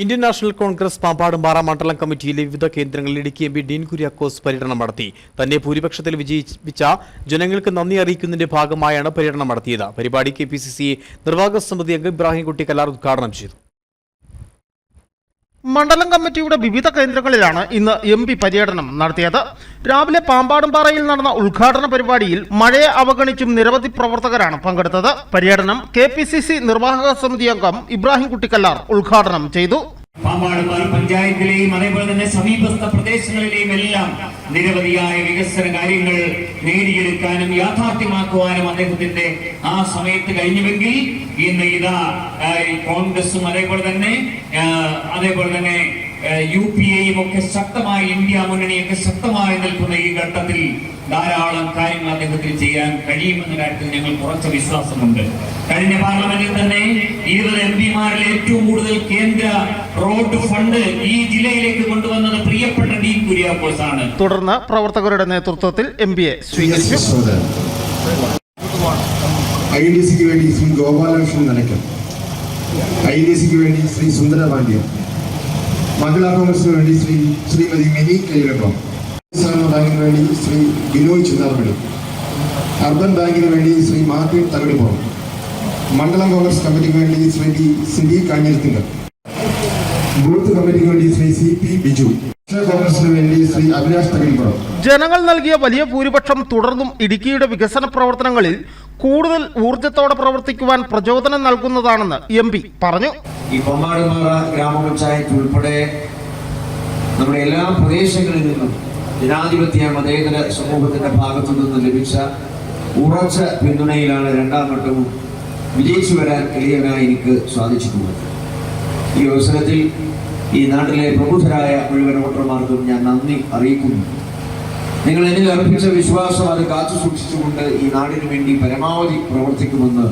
Indian national Congress Pampadumpara മണ്ഡലം കമ്മിറ്റിയിലെ വിവിധ കേന്ദ്രങ്ങളിൽ ഇടുക്കി എം പി ഡീൻ കുര്യാക്കോസ് പര്യടനം നടത്തി. തന്നെ ഭൂരിപക്ഷത്തിൽ വിജയിപ്പിച്ച ജനങ്ങൾക്ക് നന്ദി അറിയിക്കുന്നതിന്റെ ഭാഗമായാണ് പര്യടനം നടത്തിയത്. പരിപാടി KPCC നിർവാഹക സമിതി അംഗം ഇബ്രാഹിംകുട്ടി കല്ലാർ ഉദ്ഘാടനം ചെയ്തു. മണ്ഡലം കമ്മിറ്റിയുടെ വിവിധ കേന്ദ്രങ്ങളിലാണ് ഇന്ന് MP പര്യടനം നടത്തിയത്. രാവിലെ പാമ്പാടുംപാറയിൽ നടന്ന ഉദ്ഘാടന പരിപാടിയിൽ മഴയെ അവഗണിച്ചും നിരവധി പ്രവർത്തകരാണ് പങ്കെടുത്തത്. പര്യടനം KPCC നിർവാഹക സമിതി അംഗം ഇബ്രാഹിംകുട്ടി കല്ലാർ ഉദ്ഘാടനം ചെയ്തു. പാമ്പാടുംപാറ പഞ്ചായത്തിലെയും അതേപോലെ തന്നെ സമീപസ്ഥ പ്രദേശങ്ങളിലെയും എല്ലാം നിരവധിയായ വികസന കാര്യങ്ങൾ നേടിയെടുക്കാനും യാഥാർത്ഥ്യമാക്കുവാനും അദ്ദേഹത്തിന്റെ ആ സമയത്ത് കഴിഞ്ഞുവെങ്കിൽ ഇന്ന് ഇതാ കോൺഗ്രസും അതേപോലെ തന്നെ UPAയും ഒക്കെ ശക്തമായി ഇന്ത്യ മുന്നണിയൊക്കെ ശക്തമായി നിൽക്കുന്ന ഈ ഘട്ടത്തിൽ ധാരാളം കാര്യങ്ങൾ അദ്ദേഹത്തിന് ചെയ്യാൻ കഴിയുമെന്ന കാര്യത്തിൽ ഞങ്ങൾ കുറച്ച് വിശ്വാസമുണ്ട്. കഴിഞ്ഞ പാർലമെന്റിൽ തന്നെ 20 MPമാരിൽ ഏറ്റവും കൂടുതൽ കേന്ദ്ര റോഡ് ഫണ്ട് ഈ ജില്ലയിലേക്ക് കൊണ്ടുവന്നത് പ്രിയപ്പെട്ട ഡീൻ കുര്യാക്കോസ് ആണ്. തുടർന്ന് പ്രവർത്തകരുടെ നേതൃത്വത്തിൽ MPയെ സ്വീകരിച്ചു. IDCക്ക് വേണ്ടി ശ്രീ ഗോപാലകൃഷ്ണൻ നനയ്ക്കൽ, IDCക്ക് വേണ്ടി ശ്രീ സുന്ദരപാണ്ഡ്യൻ, മഹിളാ കോൺഗ്രസിന് വേണ്ടി ശ്രീമതി മിനി കൈലപ്പം, ബാങ്കിന് വേണ്ടി ശ്രീ ബിനോയ് ചിന്നാർമണി, അർബൻ ബാങ്കിന് വേണ്ടി ശ്രീ മാർട്ടിൻ തകടിപ്പുറം, മണ്ഡലം കോൺഗ്രസ് കമ്മിറ്റിക്ക് വേണ്ടി ശ്രീ സിന്ധി കാഞ്ഞിരത്തിങ്കൽ, ബൂത്ത് കമ്മിറ്റിക്ക് വേണ്ടി ശ്രീ CP ബിജു, കോൺഗ്രസിന് വേണ്ടി ശ്രീ അഭിലാഷ് തകടിപ്പുറം. ജനങ്ങൾ നൽകിയ വലിയ ഭൂരിപക്ഷം തുടർന്നും ഇടുക്കിയുടെ വികസന പ്രവർത്തനങ്ങളിൽ കൂടുതൽ ഊർജത്തോടെ പ്രവർത്തിക്കുവാൻ പ്രചോദനം നൽകുന്നതാണെന്ന് MP പറഞ്ഞു. ഈ പാമ്പാടുംപാറ ഗ്രാമപഞ്ചായത്ത് ഉൾപ്പെടെ നമ്മുടെ എല്ലാ പ്രദേശങ്ങളിൽ നിന്നും ജനാധിപത്യ മതേതര സമൂഹത്തിന്റെ ഭാഗത്തു നിന്ന് ലഭിച്ച ഉറച്ച പിന്തുണയിലാണ് രണ്ടാം വട്ടവും വിജയിച്ചു വരാൻ എളിയവനായി എനിക്ക് സാധിച്ചിട്ടുള്ളത്. ഈ അവസരത്തിൽ ഈ നാട്ടിലെ പ്രബുദ്ധരായ മുഴുവൻ വോട്ടർമാർക്കും ഞാൻ നന്ദി അറിയിക്കുന്നു. നിങ്ങൾ എന്നിൽ അർപ്പിച്ച വിശ്വാസം അത് കാത്തു സൂക്ഷിച്ചുകൊണ്ട് ഈ നാടിനു വേണ്ടി പരമാവധി പ്രവർത്തിക്കുമെന്ന്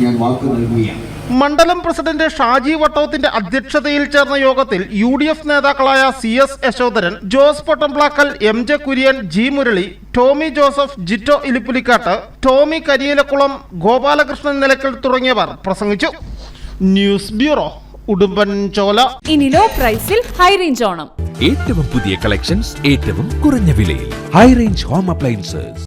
ഞാൻ വാക്ക് നൽകുകയാണ്. മണ്ഡലം പ്രസിഡന്റ് ഷാജി വട്ടോത്തിന്റെ അധ്യക്ഷതയിൽ ചേർന്ന യോഗത്തിൽ UDF നേതാക്കളായ CS Yashodharan, Jose Pottamplackal, MJ Kurian, G Murali, Tomy Joseph, Jito Ilippulikkattu, Tomy Kariyilakkulam, Gopalakrishnan Nilakkal തുടങ്ങിയവർ പ്രസംഗിച്ചു. News bureau, Udumbanchola. ഇനി ലോ പ്രൈസിൽ ഹൈ റേഞ്ച് ഓണം. ഏറ്റവും പുതിയ കളക്ഷൻസ് ഏറ്റവും കുറഞ്ഞ വിലയിൽ ഹൈ റേഞ്ച് ഹോം അപ്ലയൻസസ്.